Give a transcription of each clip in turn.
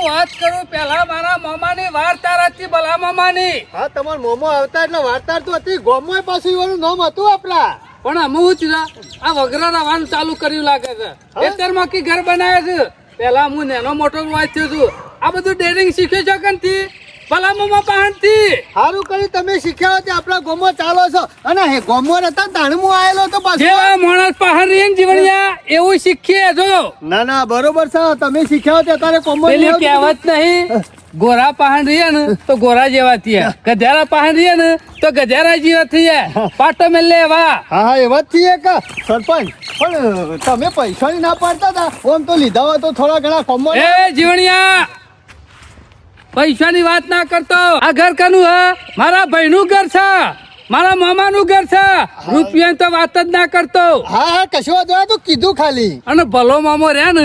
વાત કરું પેલા મારા મામાની વાર્તા હતી ભલા મામાની. હા તમારા મોમો આવતા એટલે વાર્તા તો હતી. ગોમમાં પાછું એવાનું નામ હતું આપડા. પણ અમે હું છે આ વગરા રવાનું ચાલુ કર્યું લાગે છે. ખેતરમાં કી ઘર બનાવે છે. પેલા હું નેનો મોટો વાંચ્યો છું. આ બધું ડેરિંગ શીખ્યો છો કંથી ભલા મામા પાસેથી. સારું કર્યું તમે શીખ્યા તે આપડા ગોમો ચાલો છો. અને હે ગોમો હતા તાણમું આયેલો તો પાછો. જેવા માણસ પાસે રહીએ ને જીવણિયા એવું શીખીએ જો. ના ના બરોબર છે તમે શીખ્યા તે તારે કોમો પેલી કહેવત નહીં ગોરા પાહન રહીએ ને તો ગોરા જેવા થયા, ગધેરા પાહન રહીએ ને તો ગધેરા જેવા થયા. પાટો મેલે એવા. હા હા એવા જ છીએ કે સરપંચ. પણ તમે પૈસાની ના પાડતા હતા ઓમ તો લીધા હોય તો થોડા ઘણા કોમો. એ જીવણિયા પૈસાની વાત ના કરતો. આ ઘર કનું હ મારા ભાઈનું ઘર છે, મારા મામાનું ઘર છે. રૂપિયાની તો વાત જ ના કરતો. હા હા કશો વાંધો નહીં, તું કીધું ખાલી. અને ભલો મામો રે ને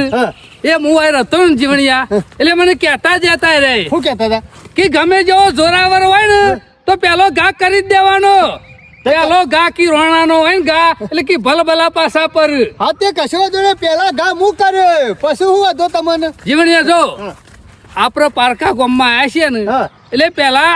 એ હું આ હતો ને જીવણિયા એટલે મને કહેતા જતા રે શું કહેતા હતા કે ગમે જેવો જોરાવર હોય ને તો પેલો ઘા કરી જ દેવાનો. પેલો ઘા કી રોણાનો હોય ને ઘા એટલે કે ભલભલા પાસા પર. હા તે કશો વાંધો નહીં, પેલા ઘા હું કર્યો પછી શું હતો તમને. જીવણિયા જો આપડે પારકા ગામમાં આવ્યા છીએ ને એટલે પેલા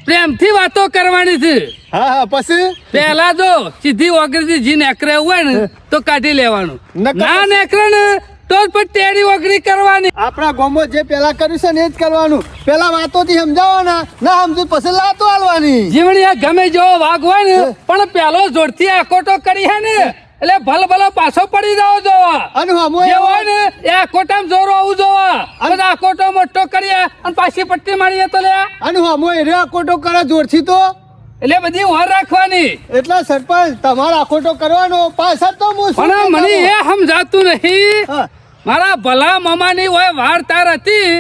પ્રેમથી વાતો કરવાની છે. હા હા પછી પેલા જો સીધી ઓગળી જી નેકરે હોય ને તો કાઢી લેવાનું. ના નેકરે ને તો જ પછી ટેડી ઓગળી કરવાની. આપણા ગોમો જે પેલા કર્યું છે ને એ જ કરવાનું. પેલા વાતોથી સમજાવવાના, ના સમજુ પછી લાતો આલવાની. જીવણિયા ગમે જેવો વાઘ હોય ને પણ પેલો જોરથી આકોટો કરી હે ને એટલે ભલ પાછો પડી જાવ જોવા. અને હમો જે હોય ને એ આકોટામાં જોરો આવું જોવા. અને આકોટો મોટો કરીએ અને પાછી પટ્ટી મારીએ તો લે. અને હમો એરે આખોટો કરે જોરથી તો એટલે બધી વાર રાખવાની. એટલા સરપંચ તમારે આખોટો કરવાનો પાછળ તો હું શું પણ મને એ સમજાતું નહીં. હા. મારા ભલા મામાની હોય વાર તાર હતી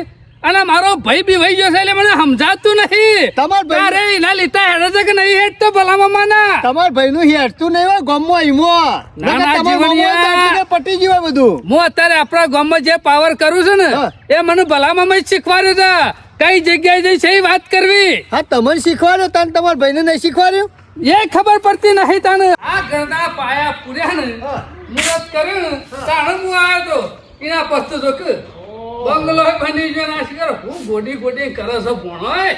અને મારો ભાઈ બી વહી ગયો છે એટલે મને સમજાતું નહીં. તમાર ભાઈ તારે એના લીધા હેડે છે કે નહીં હેડતો ભલા મામાના. તમાર ભાઈનું હેઠતું નહીં હોય ગોમમાં ઈમો. ના, ના, જીવણિયા. પટી ગયું હોય બધું. હું અત્યારે આપણા ગામમાં જે પાવર કરું છું ને એ મને ભલા મામા જ શીખવાડ્યું છે. કઈ જગ્યાએ જઈ છે એ વાત કરવી. હા તમને શીખવાડ્યો તને તમારા ભાઈને નહીં શીખવાડ્યું. એ ખબર પડતી નહીં તને. આ ઘરના પાયા પૂર્યા ને મુરત કર્યું ને તાણે હું આવ્યો તો એના પસ્તો જો કે બંગલો બની ગયો ના શીખર હું ગોડી કરે છે ભણોય.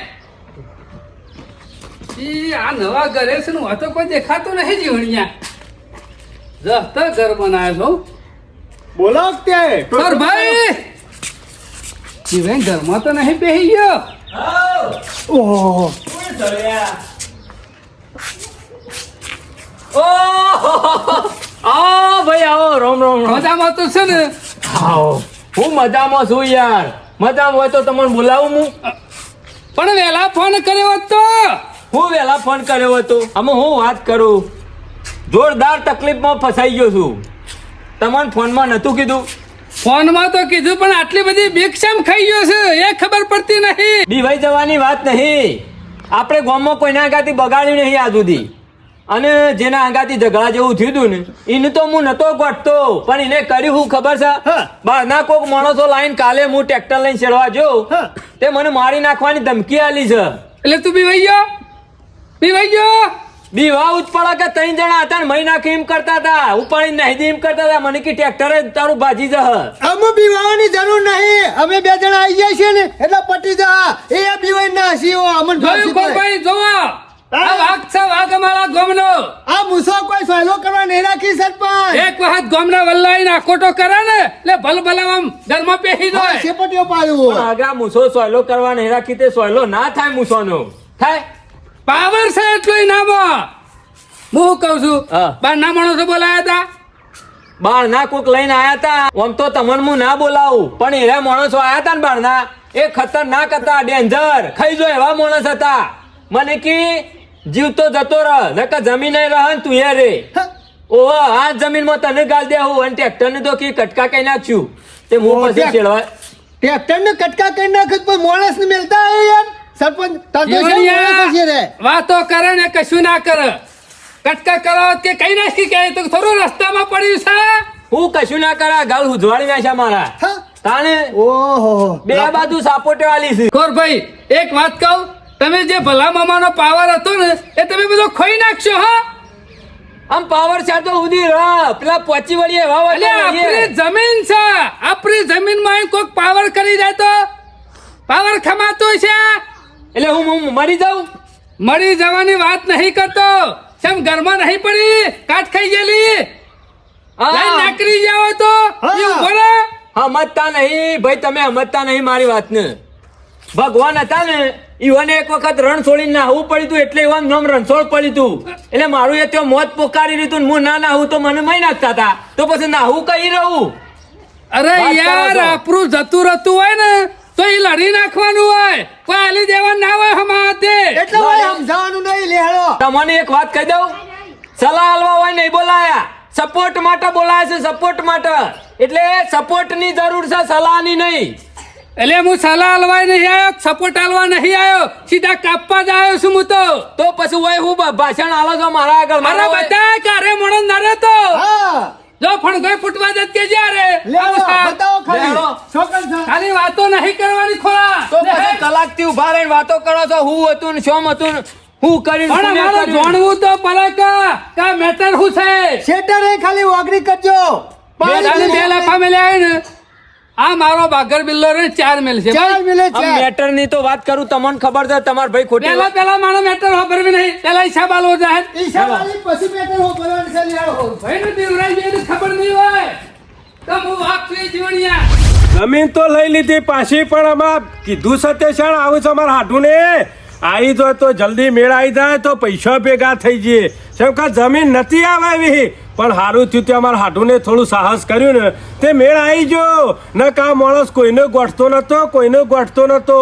ઈ આ નવા ઘરે છે ને આ તો કોઈ દેખાતું નહીં જીવણિયા. જસ્ત ઘર બનાવ્યો છો. બોલો ત્યાં સર ભાઈ જીવન ઘરમાં તો નહીં બેહી ગયો. ઓહો આવો ભાઈ આવો. રોમ રોમ રોમ. મજામાં તો છે ને. આવો હું મજામાં છું યાર. મજામાં હોય તો તમને બોલાવું હું. પણ વહેલા ફોન કર્યો હોત તો. હું વહેલા ફોન કર્યો હતો. આમાં હું વાત કરું જોરદાર તકલીફમાં ફસાઈ ગયો છું. તમને ફોનમાં નતું કીધું. ફોનમાં તો કીધું પણ આટલી બધી બીકશામ ખાઈ ગયો છે એ ખબર પડતી નહીં. બીવાઈ જવાની વાત નહીં. આપણે ગામમાં કોઈના આગાથી બગાડ્યું નહીં આજ સુધી. અને જેના આગાથી ઝઘડા જેવું થયું હતું ને એને તો હું નતો ગોઠતો પણ એને કર્યું હું ખબર છે. બહારના કોક માણસો લાઈન કાલે હું ટ્રેક્ટર લઈને ચડવા જો તે મને મારી નાખવાની ધમકી આલી છે. એટલે તું બીવાઈ ગયો. બીવા ઉત્પળા કે 3 જણા હતા ને મહી નાખી એમ કરતા હતા. ઉપાડી નહીં એમ કરતા હતા. મને કે ટ્રેક્ટરે તારું ભાજી જહ. અમે બીવાની જરૂર નહીં. અમે 2 જણા આવી જાય છે ને એટલે પટી જા. એ બીવાઈ ના હસીઓ અમન જોયું ભાઈ જોવો આ વાઘ છે વાઘ અમારા ગામનો. આ મૂસો કોઈ સહેલો કરવા નહીં રાખી સરપંચ. એક વખત ગામના વલ્લાઈ નાખોટો કરે ને એટલે ભલભલા આમ ઘરમાં પેહી જાય. સેપટીઓ પાડ્યું આગા મૂસો સોયલો કરવા નહીં રાખી તે સોયલો ના થાય મૂસોનો થાય. પાવર છે એટલો નામો. હું કહું છું હા. બાર ના માણસો બોલાયા હતા. બાર ના કોક લઈને આયા હતા. આમ તો તમને હું ના બોલાવું પણ એવા માણસો આયા હતા ને બાર ના એ ખતરનાક હતા. ડેન્જર ખાઈ જો એવા માણસ હતા. મને કી જીવતો જતો રહ નકર જમીન રહે ને તું એ રે. ઓહો આ જમીનમાં તને ગાલ દેવું અને ટ્રેક્ટર ને તો કી કટકા કઈ નાખ્યું તે હું પછી ચેડવા ટ્રેક્ટર ને કટકા કરી નાખ્યું પણ માણસ ને મિલતા યાર સરપંચ વાતો કરે ને કશું ના કરે. કટકા કરો કે કઈ નાખી કે તો થોડું રસ્તામાં પડ્યું છે. હું કશું ના કરા ગાલ ઉજવાડી નાખ્યા મારા. તાને ઓહો બે બાજુ સાપોટે વાલી છે. ખોર ભાઈ એક વાત કહું તમે જે ભલા મામાનો પાવર હતો ને એ તમે બધો ખોઈ નાખશો. હા આમ પાવર ચાર્જો સુધી રહ પેલા પહોંચી વળીએ અલે આપણી જમીન છે, આપણી જમીનમાં કોઈક પાવર કરી જાય તો પાવર ખમાતો છે. એટલે હું મરી જાઉં? મરી જવાની વાત નહીં કરતો, કેમ ઘરમાં નહીં પડી કાટ ખાઈ ગયેલી લઈને નાકરી જાવ તો હા. ઈ ઉભો રહે. સમજતા નહીં ભાઈ, તમે સમજતા નહીં મારી વાતને. ભગવાન હતા ને ઈવને એક વખત રણ છોડીને નાહવું પડ્યું હતું એટલે એવાનું નામ રણછોડ પડ્યું હતું. એટલે મારું એ ત્યાં મોત પોકારી લીધું ને હું ના નાહું તો મને મહી નાખતા હતા, તો પછી નાહવું કઈ રહું? અરે વાત કરો યાર, છો. આપણું જતું રહેતું હોય ને તો એ લડી નાખવાનું હોય, કોઈ આલી દેવા ના હોય હમાતે. એટલે ભાઈ સમજાવવાનું નહીં લેહડો. તમને એક વાત કહી દઉં, સલાહ હાલવા હોય નહીં બોલાયા, સપોર્ટ માટે બોલાયા છે, સપોર્ટ માટે. એટલે સપોર્ટ ની જરૂર છે, સલાહ ની નહીં. એટલે હું સલાહ હલવાય નહીં આવ્યો, સપોર્ટ હાલવા નહીં આવ્યો, સીધા કાપવા જ આવ્યો છું હું તો પછી હોય હું ભાષણ હાલો છો મારા આગળ? મારા હોય- બધા કારે મોણો નરે તો હા જો ફણગોય ફૂટવા જત કે જ્યારે લેહડો બતાવો ખાલી લેહડો. છોકન છે. ખાલી વાતો નહીં કરવાની ખોરા. તો પછી કલાકથી ઉભા રહીને વાતો કરો છો, હું હતું ને શોમ હતું ને હું કર્યું ને પણ શું અમારે કર્યું. જાણવું તો પડે કે મેટર શું છે. શેટરે ખાલી વાગડી કરજો. બે બે લાફા મેલ્યા ને આ મારો બાગર બિલ્લો રે 4 મેલ છે. ચાર મિલે આમ ચાર. મેટર ની તો વાત કરું, તમને ખબર છે તમારા ભાઈ ખોટી પેલા મારો મેટર ખબર નહીં, પેલા હિસાબ આલવો જાહે. ઈશા વાલી પછી બેટર હો બોલવાનું છે લેહડો. ભાઈ ને દેવરાઈ જાય તો ખબર નહીં હોય તો હું વાપરી જીવણિયા. જમીન તો લઈ લીધી પાછી, પણ આમાં કીધું સત્યશાણ આવું છે અમારા હાડું ને આવી જાય તો જલ્દી મેળ આવી જાય તો પૈસા ભેગા થઈ જઈએ. કેમ કે જમીન નથી આવે એવી, પણ સારું થયું તે અમારા હાડું ને થોડું સાહસ કર્યું ને તે મેળ આવી ગયો. ન કા માણસ કોઈને ગોઠતો નતો, કોઈને ગોઠતો નતો.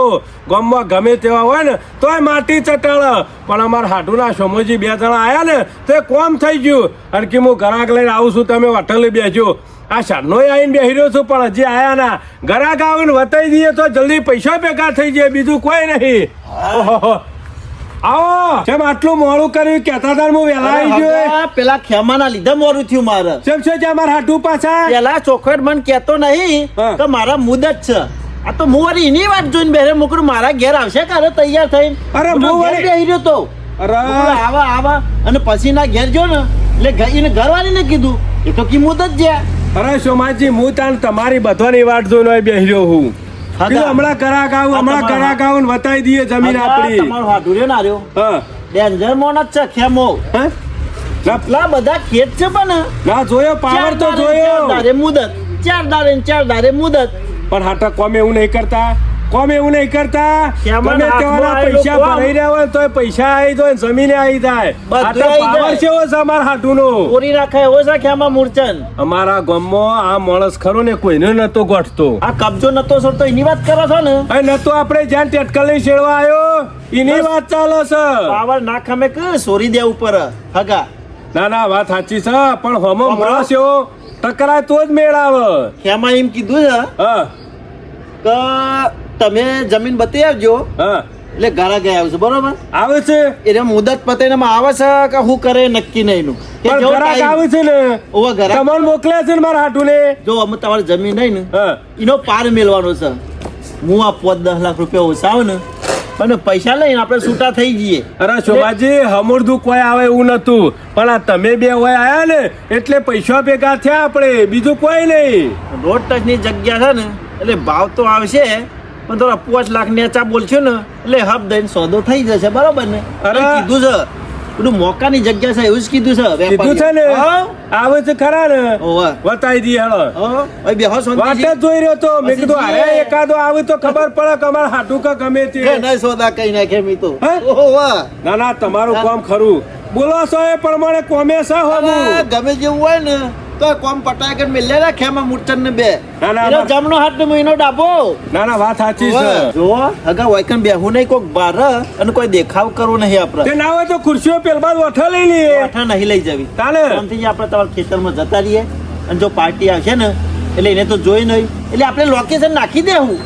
ગામમાં ગમે તેવા હોય ને તોય માટી ચટાળ, પણ અમારા હાડુના સમોજી 2 જણા આવ્યા ને તે કોમ થઈ ગયું. અને કે હું ઘરાક લઈને આવું છું, તમે હોટલે બેસજો. આ શાનોય આવીને બેસી રહ્યો છું, પણ હજી આયા ના. ઘરાક આવીને વતાઈ દઈએ તો જલ્દી પૈસા ભેગા થઈ જાય, બીજું કોઈ નહીં. ઓહોહો. આવો કેમ આટલું મોડું કર્યું? કહેતા હતા ને હું વહેલા આવી ગયો. હગા, પેલા ખેમાના લીધે મોરું થયું મારે. કેમ છે અમારા હાટુ પાછા? પેલા ચોખવટ મને કહેતો નહીં હા. કે મારા મુદત છે. આ તો હું વળી એની વાત જોઈને બેરે મોકરું મારા ઘેર આવશે કારે તૈયાર થઈને. અરે, હું તો હું ઘેર વળી- બેહી રહ્યો તો. અરે. હું કીધું આવા અને પછી ના ઘેર જો ને એટલે એને ઘરવાળીને કીધું એ તો કી મુદત જ્યાં. અરે સોમાજી, હું તાન તમારી બધાની વાટ જોઈને બેસી રહ્યો હું. હગા. કીધું હમણાં કરાક આવું, હમણાં કરાક આવું ને વતાઈ દઈએ જમીન આપણી. તમારો હાથું રહ્યો ના રહ્યો હા ડેન્જર મોન જ છે ખેમો. હે? ના એટલા બધા ખેત છે પણ ના જોયો, પાવર તો જોયો. 4 દાડે મુદત, 4 દાડે ને 4 દાડે મુદત. પણ હાટા કોમ એવું નહીં કરતા, કોમ એવું નહીં કરતા. શ્યામાના ગમે તેવાના હાથમાં પૈસા આવેલો કોમ. ભરાઈ રહ્યા હોય તોય પૈસા આવી જાય, જમીને આવી જાય. બધું હાટા આવી પાવર જાય. છે એવો છે અમારા હાટુનો. કોરી રાખે એવો છે ખેમા મૂર્છન. અમારા ગામમાં આ માણસ ખરો ને કોઈને નતો ગોઠતો. આ કબજો નતો સરતો એની વાત કરો છો ને. અહીં નતો આપણે જ્યાં ટેટકલ લઈ શેડવા આવ્યો એની વાત ચાલે છે. પાવર નાખમે કે સોરી દે ઉપર હગા. ના ના વાત સાચી છે, પણ હોમો માણસ એવો ટકરાય તો જ મેળ આવે. ખેમા એમ કીધું છે હા કે તમે જમીન બતાવી આવજો હા એટલે ગાળા ગયા આવશે બરોબર. આવે છે, એને મુદત પતાઈને માં આવે છે કે હું કરે નક્કી નહીં એનું. કે પણ જેવો ઘરાક time- આવે છે ને ઓવા ઘરાક. તમને મોકલ્યા છે ને મારા હાટુને. જો અમે તમારી જમીન નહીં ને હા એનો પાર મેળવાનો છે. હું આ 5-10 લાખ રૂપિયા ઓછા આવે ને અને પૈસા લઈને આપણે છૂટા થઈ જઈએ. અરે શોભાજી, હમુરદું કોઈ આવે એવું નતું, પણ આ તમે બે હોય આયા ને એટલે પૈસા ભેગા થયા આપણે, બીજું કોઈ નહીં. રોડ ટચ ની જગ્યા છે ને એટલે ભાવ તો આવશે પણ થોડા 5 લાખ નેચા બોલશો ને એટલે હબ દઈને સોદો થઈ જશે બરોબર ને. અરે. અને કીધું છે પેલું મોકાની જગ્યા છે એવું જ કીધું છે કીધું છે ને હા? આવે છે ખરા ને ઓવે. બતાવી દઈએ હેળો. હા, હવે બેહો વાતે શાંતિથી. જ જોઈ રહ્યો તો મેં કીધું પછી અરે એકાદો આવે તો ખબર પડે કે અમારા હાટુ કે ગમે તે. કે નહીં સોદા કઈ નાખે મી તો. હે? ઓહો, વાહ. ના ના તમારું કામ ખરું, બોલો છો એ પ્રમાણે કોમે છે અરે, હોવું. ગમે જેવું હોય ને તો કોમ પટાય કે મેલે રાખે એમાં મૂર્છન ને બે. ના, ના, એનો બા- જમણો હાથ ને મહિનો ડાબો. ના ના વાત સાચી છે. જો હગા વાયકન બેહું નહીં કોક બાર અને કોઈ દેખાવ કરવો નહીં આપણે. તે ના હોય તો ખુરશીઓ પેલબાદ વઠો લઈ લઈએ. પાઠા નહીં લઈ જવી. તાને આમથી જ આપણે તમારા ખેતરમાં જતા રહીએ અને જો પાર્ટી આવશે ને એટલે એને તો જોઈ નહીં એટલે આપણે લોકેશન નાખી દેવું.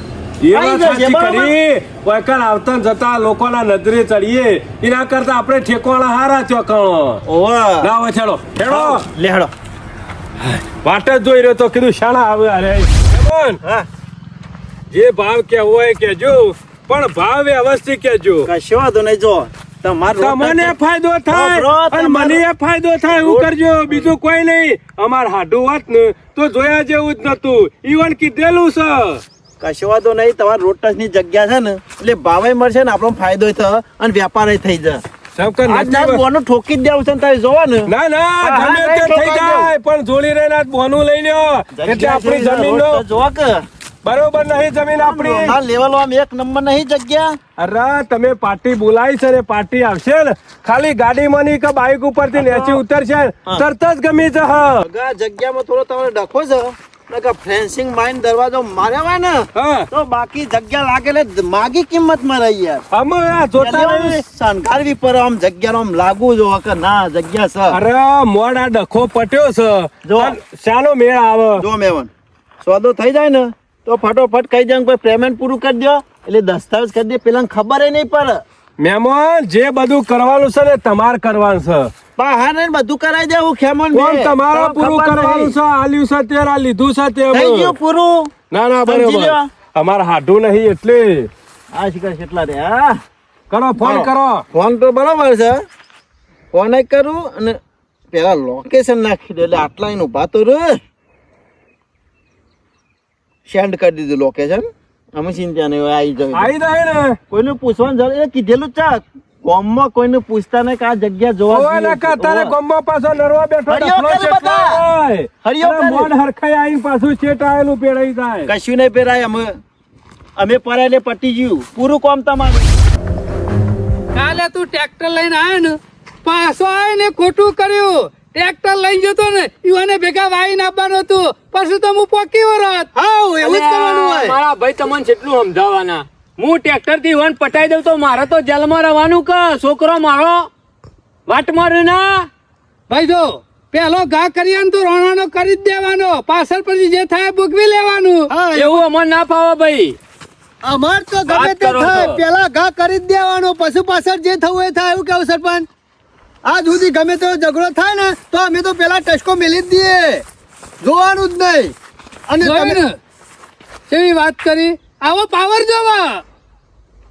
એ આવી વાત જશે, સાચી બરાબર? કરી. વૈકણ આવતા ને જતા લોકોના નજરે ચડીએ એના કરતા આપણે ઠેકવાના હારા ચોકણો. ઓવા. ના હોય છેડો છેડો. લે હેડો. વાટ જ જોઈ રહ્યો તો કીધું શાણા આવે. અરે કેમન? હા, જે ભાવ કેવો હોય કેજો, પણ ભાવ વ્યવસ્થિત કેજો. કશો વાંધો નહીં. જો તમારો તમને ફાયદો થાય બરો, અને મને એ ફાયદો થાય એવું કરજો બીજું કોઈ નહીં. અમાર હાડું હોત ને તો જોયા જેવું જ નતું. ઈવન કીધેલું છે. કશો વાંધો નહીં. તમારે રોડ ટચની જગ્યા છે ને એટલે ભાવે મળશે ને આપણો ફાયદો થાય અને વેપાર થઈ જાય. શંકર આજ ના નથી. બોનું ઠોકી જ દેવું છે ને તારે જોવા ને. ના ના ગમે તે થઈ જાય પણ જોડી રહીને આજ બોનું લઈ લ્યો એટલે આપણી જમીન નો જોવા કે બરોબર નહીં જમીન આપણી. લેવલ આમ એક નંબર નહીં જગ્યા. અરે તમે પાર્ટી બોલાવી છે ને પાર્ટી આવશે ને ખાલી ગાડી મની કે બાઇક ઉપરથી નીચે ઉતરશે તરત જ ગમી જશે. અગા જગ્યામાં થોડો તમારે ડખો છે ને કે ફેન્સિંગ માઈન દરવાજો માર્યા હોય ને હા તો બાકી જગ્યા લાગે એટલે માગી કિંમત માં રહી યાર. અમે આ જોતા નહીં. શણગારવી પર આમ જગ્યા આમ લાગુ જો કે ના જગ્યા છે. અરે મોડ આ ડખો પટ્યો છે જો. અને શાનો મેળ આવે. જો મેવન સોદો થઈ જાય ને તો ફટોફટ કહી દે કોઈ પેમેન્ટ પૂરું કરી દો એટલે દસ્તાવેજ કરી દે પેલા ખબર નહીં પડે. મહેમાન જે બધું કરવાનું છે ને તમારે કરવાનું છે. હા ને બધું કરાવી દેવું ખેમન કોણ તમારે પૂરું કરવાનું છે. આલ્યું છે તે આ લીધું છે તે થઈ અમે. ગયું પૂરું. ના ના સમજી બરોબર લ્યો. અમારે હાડું નહીં એટલે આ શિકાર કેટલા રે હા કરો ફોન કરો. ફોન તો બરાબર છે ફોન જ કરું અને પેલા લોકેશન નાખી દે એટલે આટલા એને ઉભા તો રે સેન્ડ કરી દીધું લોકેશન. અમે ચિંતા નહીં હોય આવી જાય. આવી જાય ને કોઈને પૂછવાનું જરૂર એ કીધેલું છે ગામમાં કોઈને પૂછતા નહીં કે આ જગ્યા જોવા ઓય જેવી નકા છે. તારે ઓવે. ગમમાં પાછો નરવા બેઠો હરિયો ડફલો કરે ચેટલો બધા. હોય. હરિયો અરે કરે. મોઢ હરખાઈ આવીને પાછું ચેટ આવેલું પેડાઈ જાય. કશું નહીં પહેરાય અમે પરાયેલે પટી ગયું પૂરું કામ તમારું. કાલે તું ટ્રેક્ટર લઈને આવ્યો ને પાછો આવ્યો ને ખોટું કર્યું. ટ્રેક્ટર લઈને જતો ને ઈવાને ભેગા વાઈને આપવાનું હતું પછી તો હું પોકી વરત. હા એવું જ કરવાનું હોય. મારા ભાઈ તમને કેટલું સમજાવવાના. હું ટ્રેક્ટર થી વન પટાઈ દઉં તો મારે તો જેલમાં રહેવાનું કે છોકરો મારો વાટ માર્યું ના. ભાઈ જો પેલો ઘા કરીએ ને તો રોણાનો કરી જ દેવાનો પાછળ પછી જે થાય ભોગવી લેવાનું. હા એવું અમાર ના ફાવે ભાઈ. અમાર તો ગમે વાત તે કરો થાય છો. પેલા ઘા કરી જ દેવાનો પછી પાછળ જે થવું એ થાય એવું કેવું સરપંચ. આજ સુધી ગમે તેવો ઝઘડો થાય ને તો અમે તો પેલા ટસકો મેલી જ દઈએ જોવાનું જ નહીં. અને જોયું તમે ને કેવી વાત કરી. આવો પાવર જોવા.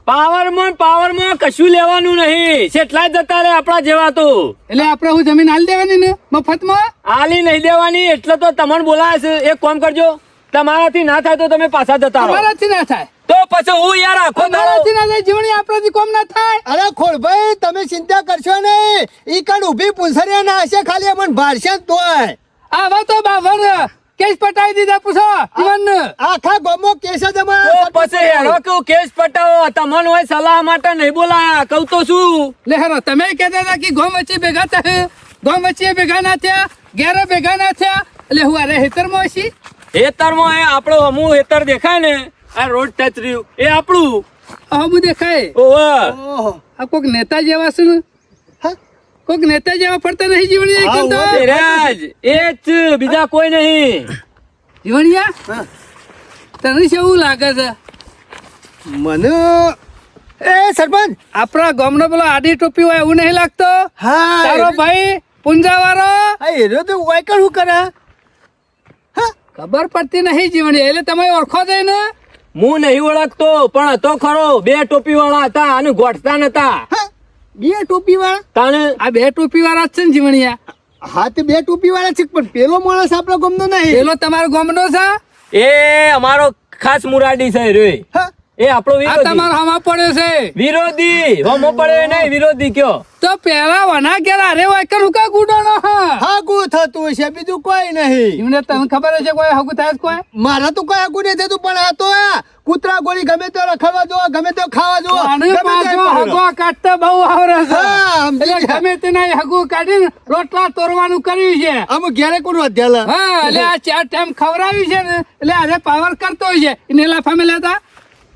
પાવરમાં કશું લેવાનું નહીં. કેટલાય જતા રે આપણા જેવા તો. એટલે આપણે હું જમીન હાલ દેવાની ને મફતમાં. આલી નહીં દેવાની એટલે તો તમને બોલાય છે. એક કામ કરજો તમારાથી ના થાય તો તમે પાછા જતા રહો. અમારાથી ના થાય. તો પછી હું યાર આખો દાડો અમારાથી ના થાય જીવણી આપણાથી કોમ ના થાય. અરે ખોડભાઈ તમે ચિંતા કરશો નહીં. ઈ કણ ઊભી પૂંછરિયા ના હશે ખાલી અમને ભારશે જ તોય. આવા તો બાવર કેસ પટાવી દીધા પૂછો જીવન. આખા ગામમાં કેસ જ તો અમારા પછી હેરો કેવું કેસ પટાવો તમને હોય સલાહ માટે નહીં બોલાયા કહું તો શું. લે હેરો તમે કહેતા હતા કે ગોમ વચ્ચે ભેગા થાય ગોમ વચ્ચે ભેગા ના થયા ઘેરે ભેગા ના થયા એટલે હું અરે હેતરમાં હશી. હેતરમાં એ આપણો અમુ હેતર દેખાય ને આ રોડ ટચ રહ્યું એ આપણું. હું દેખાય ઓહો ઓહો. આ કોક નેતા જેવા છે ને હા? કોક નેતા જેવા ફરતા નહીં જીવણી હા, તો હું રાજ એ જ બીજા કોઈ નહીં. જીવણિયા હા. તને કેવું લાગે છે મને એ સરપંચ આપણા ગામનો પેલો આડી ટોપી હોય એવું નહીં લાગતો. હા તારો ભાઈ પુંજાવાળો હા એરો તો વાયકણ શું કરે. હા ખબર પડતી નહીં જીવણી એટલે તમે ઓળખો દે ને. હું નહીં ઓળખતો પણ હતો ખરો. બે ટોપી વાળા હતા અને ગોઠતા નતા. હા બે ટોપી વાળા. તાને આ બે ટોપી વાળા જ છે ને જીવણિયા. હા તે બે ટોપી વાળા છે પણ પેલો માણસ આપણા ગામનો નહીં. પેલો તમારો ગામનો છે. એ અમારો ખાસ મુરાડી છે રે. હા એ આપણો આ વિરોધી તમારો હમા પડ્યો છે. વિરોધી હોમો પડે નહીં વિરોધી કયો. તો પેલા વના કેરા અરે વાયકર હુકા ગુડાનો હા. હાગું થતું હશે બીજું કોઈ નહીં. એમને તને ખબર હશે કોઈ હગું થાય છે કોઈ. મારા તો કોઈ હાગું નહીં થતું પણ આ તો આ કૂતરા ગોળી ગમે તે રખડવા જો ગમે તે ખાવા જો આને ગમે તે પાછો કરે. હગો કાઢતા બહુ આવરે છે. હા, સમજી એટલે ગયા. ગમે તે નહીં હગું કાઢીને રોટલા તોરવાનું કર્યું છે. અમુક ઘેરે કોણ વધ્યાલા. હા એટલે આ 4 ટાઈમ ખવડાવ્યું છે ને એટલે અરે પાવર કરતો હોય છે. એને લાફા મેલ્યા હતા.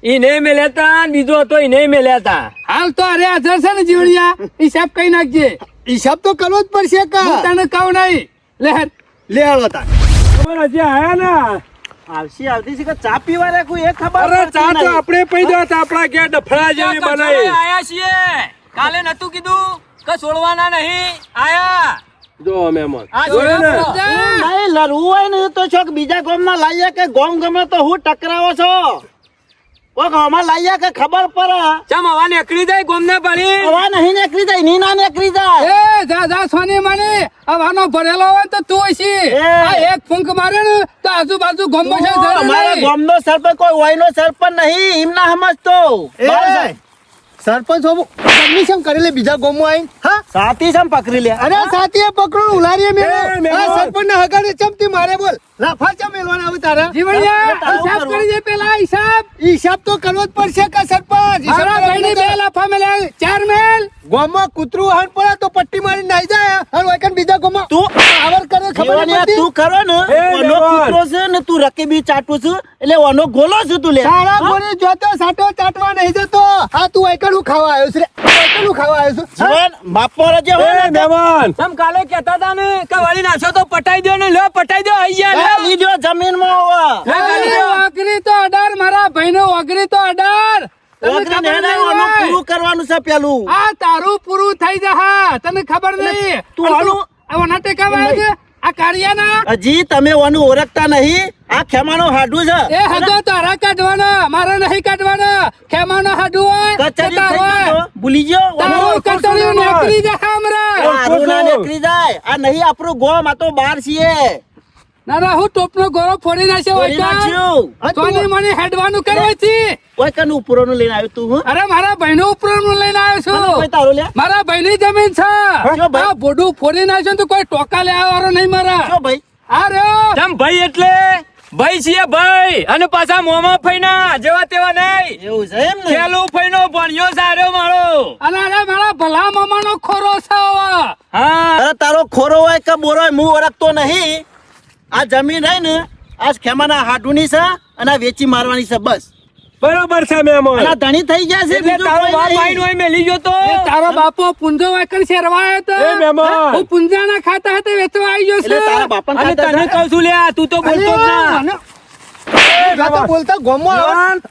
ઈ નહીં મેલ્યા બીજો હતો ઈ નહીં મેલ્યા. હાલ તો અરે હાજર છે ને જીવણિયા હિસાબ કઈ નાખજે. હિસાબ તો કરવો જ પડશે હું કા. તને કહું નહીં લે હેડ. લે હાલો તાર. ખબર હજી આયા ને. આવતી છે કે ચા પીવા રે કોઈ એ ખબર અરે પડતી ચા તો નહીં. આપણે પી દો તો આપણા ઘેર ડફડા જેવી બનાવી. આયા છીએ કાલે નતું કીધું કે છોડવાના નહીં આયા. જો મહેમાન આ જોયું ને? છોડવા નહીં લડવું હોય ને તો છોક બીજા ગામમાં લાવીએ કે ગામ ગમે તો હું ટકરાવો છો ઓ ગામમાં લાયા કે ખબર પડે ચમ હવા નીકળી જાય ગોમને પડી હવા નહીં નીકળી જાય ની ના નીકળી જાય એ જા સોની માની હવાનો ભરેલો હોય તો તું હશી એ. આ એક ફૂંક મારે ને તો આજુબાજુ ગમો છે અમારા ગામનો સરપંચ કોઈ વયનો સરપંચ નહીં એમ ના સમજતો એ સરપંચ હોવું પરમિશન કરેલી બીજા ગામમાં આવીને હા સાથી સમ પકડી લે અરે સાથીએ પકડો ઉલારીએ મેલો એ, મેલો. આ સરપંચ ના હગાને ચમતી મારે બોલ લાફા ચમ મેલવાના આવે તારા જીવણિયા તારું હિસાબ કરવું. કરી દે પેલા હિસાબ હિસાબ તો કરવો જ પડશે કે સરપંચ હિસાબ મારા કરવા ભાઈને નહીં બે તો લાફા મેલ્યા 4 મેલ ગામમાં કૂતરું હાન પડે તો પટ્ટી મારી નાઈ જાય અને વાયકન બીજા ગામમાં તું આવર કરે ખબર જીવણિયા નથી તું કરો ને એ, ઓનો મેમન. કૂતરો છે ને તું રકેબી ચાટું છું એટલે ઓનો ગોલો છું તું લે સારા ગોળી જોતો સાટો ચાટવા નહીં જતો આ તું વાયકન હું ખાવા આવ્યો છે વાયકન હું ખાવા આવ્યો છું જીવન બાપો રજે એ હોય ને મહેમાન તમ કાલે કહેતા હતા ને કે વળી નાખશો તો પટાઈ દો ને લ્યો પટાઈ દો આઈ ગયા લ્યો. લીધો જમીનમાં હોવા ઓગરી તો 18 મારા ભાઈનો ઓગરી તો 18 તને ઓગળી ખબર ને નહીં ઓનું હોય? પૂરું કરવાનું છે પેલું આ તારું પૂરું થઈ જહા તને ખબર નહીં તું અને આનું- આ ઓના ટેકામાં આવે છે આ કાળિયાના હજી તમે ઓનું ઓળખતા નહીં આ ખેમાનો હાડું છે એ હગો તારા કાઢવાના મારા નહીં કાઢવાના ખેમાનો હાડુ હોય કે કચેરી તારો થઈ હોય. ગયો. ભૂલી ગયો તારું ઓનું કટોરીઓ નીકળી જહા હમણાં. હારું ના નીકળી જાય આ નહીં આપણું ગોમ આ તો બાર છીએ ના ના હું ટોપનો ગોળો ફોડી નાખ્યો તોડી હોય કાં? નાખ્યું. સોની મને હેડવાનું કરવાથી કોઈ કનું ઉપરોનું લઈને આવ્યો તું હું અરે મારા ભાઈનો ઉપરનું લઈને આવ્યો અને કોઈ છું તારું લે મારા ભાઈની જમીન છે શું ભાઈ? આ બોડું ફોડી નાખ્યો ને તો કોઈ ટોકા લેવા વાળો નહીં મારા શું ભાઈ આ રહ્યો ચમ ભાઈ એટલે ભાઈ છીએ ભાઈ અને પાછા મોમાં ફઈના જેવા તેવા નહીં એવું છે એમ ને ખેલું ફઈનો ભણ્યો સાર્યો મારો અને અરે મારા ભલા મામાનો ખોરો છે હવે. હા અરે તારો ખોરો હોય કે બોરો હોય હું ઓળખતો નહીં આ જમીન રહી ને આ ખેમાના હાડુની છે અને આ વેચી મારવાની છે બસ બરોબર છે મહેમાન અને આ ધણી થઈ ગયા છે એટલે બીજું તારો કોઈ બાપ નહીં. ભાઈ નો મેલી ગયો તો એ તારો બાપો પુંજો વાકણ શેરવાયો તો એ મહેમાન. હું પુંજાના ખાતા હાથે વેચવા આવી ગયો એટલે તારા છું બાપાને અને ખાતા તને હતા? કહું છું લે તું તો બોલતો જ ના મને- જાતો બોલતા ગામમાં આવે.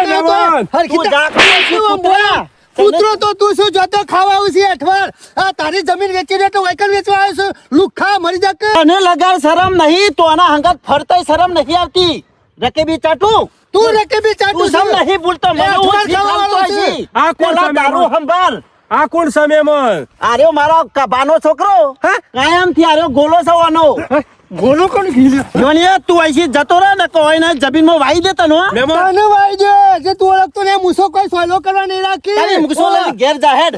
મહેમાન. હરખી તું તા- જાગતો છું, શું કૂતરા. બોલા? કૂતરો તો તું શું જોતો ખાવા આવું છે અઠવાડ આ તારી જમીન વેચી દે તો વાયકન વેચવા આવ્યો છું લુખા મરી જા કે તને લગાડ શરમ નહીં તો આના હંગાત ફરતાય શરમ નહીં આવતી રકેબી ચાટું તું રકે બી તું ચાટું સમ નહીં ભૂલતો મને એ હું અઠવાડ શીખવાડતો ખાવાનો છે. હજી. આ કોણ પેલા સામે તારું બોલ? સંભાળ આ કોણ છે મહેમાન આર્યો મારો કબાનો છોકરો કાયમ થી આર્યો ગોલો સવાનો ગોલો કોણ ગીલ્યો જોનિયા તું અહીંથી જતો રહે ને કોઈ ના જમીનમાં વાઈ દેતા નો મહેમાન તને વાઈ દે જે તું ઓળખતો ને મૂસો કોઈ સોયલો કરવા નહીં રાખી તારી મુકસો લઈને ઘેર જા હેડ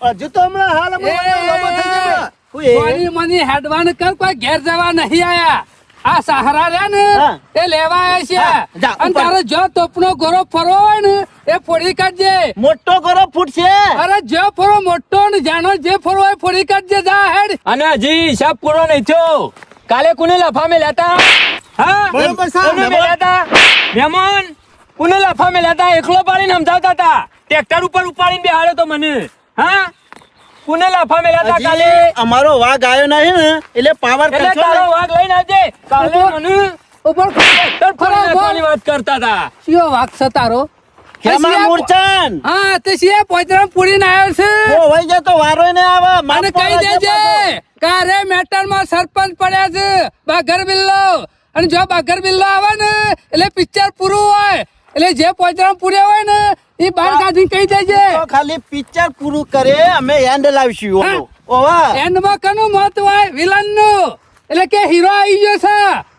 હજુ તો હમણાં હાલ હમણાં લોબો થઈ ગયો. હું એ- સોની મની હેડવાન કર કોઈ ઘેર જવા નહીં આયા આ સહારા રહ્યા ને હા. એ લેવા આવ્યા હા, છે જા, અને ઉપર. તારે જો તોપનો ગોરો ફરવો હોય ને એ ફોડી કાઢજે મોટો કરો ફૂટશે અરે જે ફરો મોટો ને જાનો જે ફરવો હોય ફોડી કાઢજે જા હેડ અને હજી હિસાબ પૂરો નહીં થયો કાલે કોને લફા મેલ્યા તા હા બરોબર છે, કોને મેલ્યા તા મહેમાન કોને લફા મેલ્યા તા એકલો પાડીને સમજાવતા હતા ટ્રેક્ટર ઉપર ઉપાડીને બેહાડ્યો તો મને હા કોને લફા મેલ્યા તા કાલે હજી અમારો વાઘ આવ્યો નહીં ને એટલે પાવર એટલે કરશો તારો ને. વાઘ લઈને આવજે કાલે મને ઉપર ટ્રેક્ટર ફરી નાખવાની વાત કરતા હતા શિયો વાગ છે તારો ખેમા મૂર્છન હા તે શિયા પોચરામ પૂરીને આવ્યો છે ઓ વઈ જાય તો વારો ને આવે અને માફ કહી પડે છે દેજે પાછો. કારે મેટર માં સરપંચ પડ્યા છે બાગર બિલ્લો અને જો બાગર બિલ્લો આવે ને એટલે પિક્ચર પૂરું હોય એટલે જે પોચરામ પૂર્યા હોય ને એ બહાર કાઢીને કહી દેજે તો ખાલી પિક્ચર પૂરું કરે અમે એન્ડ લાવશું હા. ઓલો. ઓવા એન્ડમાં કનું મત હોય વિલન નું એટલે કે હીરો આવી ગયો છે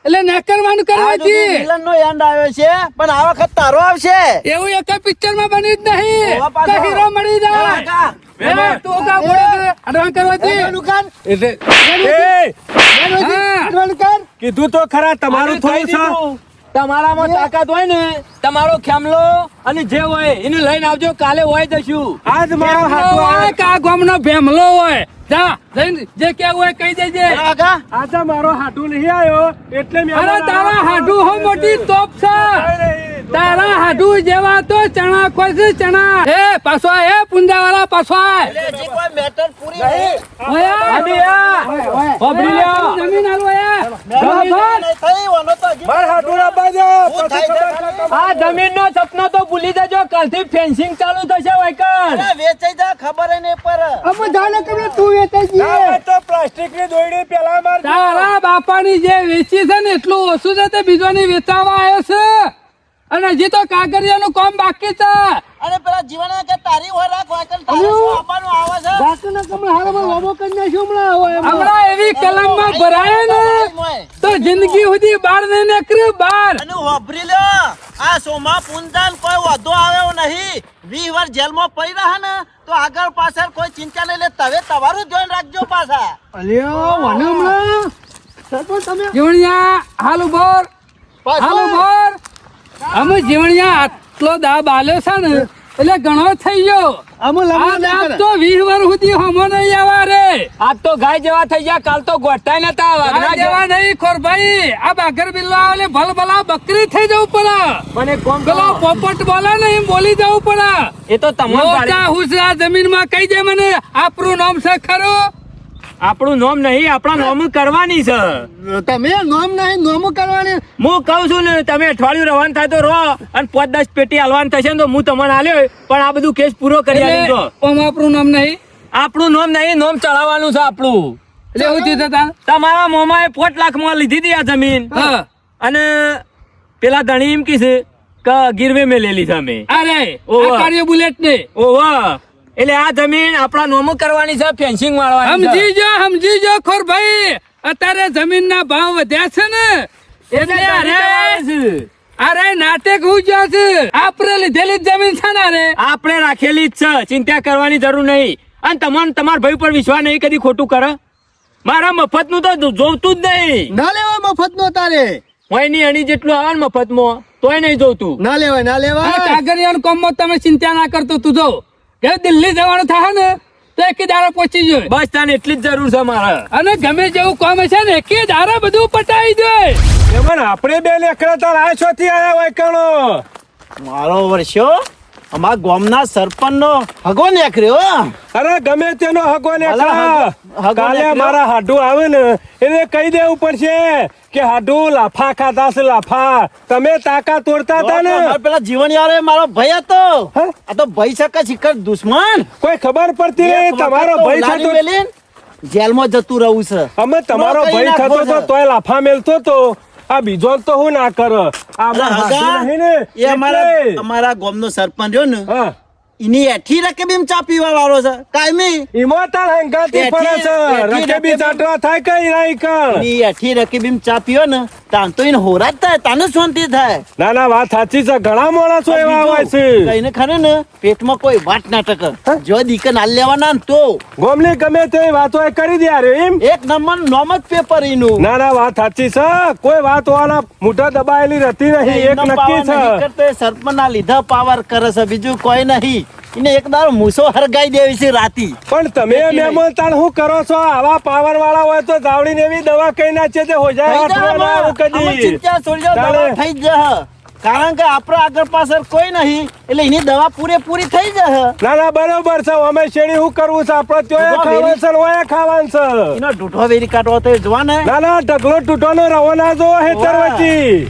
એટલે નેકરવાનું કરવાથી વિલન નો એન્ડ આવ્યો છે પણ આ વખત તારો આવશે એવું એક પિક્ચર માં બન્યું જ નહીં ઓવા પાછો. કે હીરો મળી જાય કાકા, એ, તું કા બોલે અડવાન કરવાથી દુકાન એટલે એ હા. દુકાન કીધું તો ખરા તમારું અને કહી થોડું છે દીધું, તમારામાં તાકાત હોય ને તમારો ખેમલો અને જે હોય એને લઈને આવજો કાલે હોય જશું આજ મારો ભેમલો હાથો હોય આવે. કે આ ગામનો ભેમલો હોય જા જઈને જે કેવું હોય કહી દેજે કાકા, આજે મારો હાથું નહીં આવ્યો એટલે મેં અરે તારા હાડુ હો મોટી તોપ છે તારા હાડુ જેવા તો ચણા કોઈ છે ચણા એ પાછો આય, એ પુંજાવાળા પાછો આય. એટલે હજી કોઈ મેટર પૂરી નહીં. ઓય આય. અને આ હોભળી લ્યો. જમીન હાલો આય. જમીન નહીં થઈ, ઓનો તો હજી માર હાથું ના બાજો શું થાય છે? આ જમીનનો સપનો તો ભૂલી જજો કાલથી ફેન્સિંગ ચાલુ થશે વાયકર અરે વેચાઈ જા ખબર ય નહીં પડે. અમે જાણે કે તું વેચાઈ જઈએ તો પ્લાસ્ટિક ની દોરડી પેલા માર તારા બાપાની જે વેચી છે ને એટલું ઓછું છે તે બીજોની વેચાવા આવ્યો છે અને હજી તો કાગળિયાનું કામ બાકી છે. અરે પેલા જીવન કે તારી હોય રાખ હોય કે તારે શું આપવાનું આવે છે ડાકના કમળ હારામાં લોબો કરી નાખ્યો હમણાં હવે એમાં. હમણાં એવી કલમમાં ભરાય ને તો જિંદગી સુધી બહાર નહીં નીકળ્યું બહાર. અને વાપરી લ્યો આ સોમા પૂંજાન કોઈ વધુ આવ્યો નહીં 20 વાર જેલમાં પડી રહ્યા ને તો આગળ પાછળ કોઈ ચિંતા નહીં લે તમે તમારું જોઈને રાખજો પાછા અલ્યો વને હમણાં સરપંચ તમે જીવણિયા હાલ ઉભોર હાલ ઉભોર. અમે જીવણિયા આટલો દાબ આલ્યો છે ને એટલે ઘણો થઈ ગયો. અમે આ લમણા દાબ નહીં તો 20 વર્ષ સુધી હમો નહીં આવા રે. આજ તો ગાય જેવા થઈ ગયા, કાલ તો ગોઠાય નતા વાઘના આ જવા નહીં ખોરભાઈ. આ બાગર બિલ્લો આવે ભલભલા બકરી થઈ જવું પડે. મને કોમ પેલો પોપટ બોલે ને એમ બોલી જવું પડે. એ તો તમને મોટા હુસરા જમીનમાં કહી દે મને આપણું નામ છે ખરું. આપણું નોમ નહીં, આપણા નોમ કરવાની છે. તમે નોમ નહીં નોમ કરવાની હું કઉ છું ને તમે અઠવાડિયું રવાન થાય તો રહો અને 5-10 પેટી હલવાન થશે ને તો હું તમને આલ્યો પણ આ બધું કેસ પૂરો કરી આલીજો. એટલે ઓમ આપણું નામ નહીં. આપણું નોમ નહીં, નોમ ચડાવવાનું છે આપણું. એટલે એવું થયું તાન. તમારા મોમાએ 5 લાખમાં લીધી હતી આ જમીન હા અને પેલા ધણી એમ કીધું કે ગીરવે મેલેલી છે અમે. અરે ઓહો. આ કાર્ય બુલેટ ને ઓહો, એટલે આ જમીન આપણા નોમ કરવાની છે, ફેન્સિંગ વાળવાની છે. સમજી જો ખોરભાઈ. અત્યારે જમીનના ભાવ વધ્યા છે ને એટલે અરે નાટક હું જ્યાં છે. આપણે લીધેલી જ જમીન છે ને અરે. આપણે રાખેલી જ છે, ચિંતા કરવાની જરૂર નહીં. અને તમને તમારા ભાઈ પર વિશ્વાસ નહીં કદી ખોટું કરે. મારા મફત નું તો જોવતું જ નહીં. ના લેવાય મફત નો તારે હોય ની અણી જેટલું આવે ને મફત માં તોય નહીં જોતું. ના લેવાય ના અને લેવાય કાગળિયાનું કામમાં તમે ચિંતા ના કરતો તું જો કે દિલ્હી જવાનું થાય ને તો એક દાડો પહોંચી જાય. બસ તાને એટલી જ જરૂર છે મારે. અને ગમે જેવું કામ છે ને એક દાડો બધું પટાઈ જાય. એમાં આપણે બે લેકડા તાર આ છોથી આયા હોય કણો મારો વર્ષો અમારા ગામના સરપંચ નો હગો નીકળ્યો અરે ગમે તેનો હગો ને હગો કાલે નીકળ્યો. મારા હાડું આવે ને એને કહી દેવું પડશે કે હાડું લાફા ખાધા છે લાફા. તમે તાકા તોડતા હતા ને અમારા પેલા જીવન યાર મારો ભાઈ હતો હા? આ તો ભાઈ શકે શિખર દુશ્મન કોઈ ખબર પડતી નહીં. એક વખત તમારો તો ભાઈ લારી થતો મેલીને જેલમાં જતું રહું છે અમે તમારો કઈ ભાઈ નાખવો થતો તો છે. તોય લાફા મેલતો તો આ બીજો તો હું ના કર આ અલા હાડું હગા, નહીં ને એ અમારા એટલે. અમારા ગામનો સરપંચ રહ્યો ને હા એની એઠી રકબીમ ચા પીવા વાળો છે કાયમી ઈમોતાર હંગાતી પડે છે રકેબી ચાટવા થાય કઈ નહીં કર એની એઠી રકબીમ ચા પીવો ને તાન તો એને હોરા જ થાય તાને શાંતિ થાય ના ના વાત સાચી છે ઘણા માણસો એવા હોય છે કઈને ખરે ને પેટમાં કોઈ વાત ના ટકે જો દીકન હાલ લેવાના ને તો ગોમલી ગમે તે વાતો એ કરી દે યાર એમ એક નંબર નોમ જ પેપર એનું ના ના વાત સાચી છે કોઈ વાત વાળા મોઢા દબાયેલી રહેતી નહીં એક નક્કી છે સરપંચ ના લીધા પાવર કરે છે બીજું કોઈ નહીં એને એક દાડો મૂસો હરગાઈ દેવી છે રાતી પણ તમે મહેમાન તાણ શું કરો છો આવા પાવર વાળા હોય તો જાવડીને એવી દવા કઈ નાખે છે હો જાય વાંચવા ના આવે કદી ચિંતા છોડજો ચાલે. દવા થઈ જ જશે. કારણ કે આપડે આગળ પાછળ કોઈ નહીં એટલે એની દવા પૂરેપૂરી થઈ જશે ના ના બરોબર છે અમે શેરી શું કરવું છે આપડે ત્યોય ખાવાનું છે ને ઓય ખાવાનું છે એનો ઢૂંઢો વેરી કાઢવો તો જોવા ને ના ના ઢગલો તૂટવાનો રવો ના જો હેતર વચ્ચી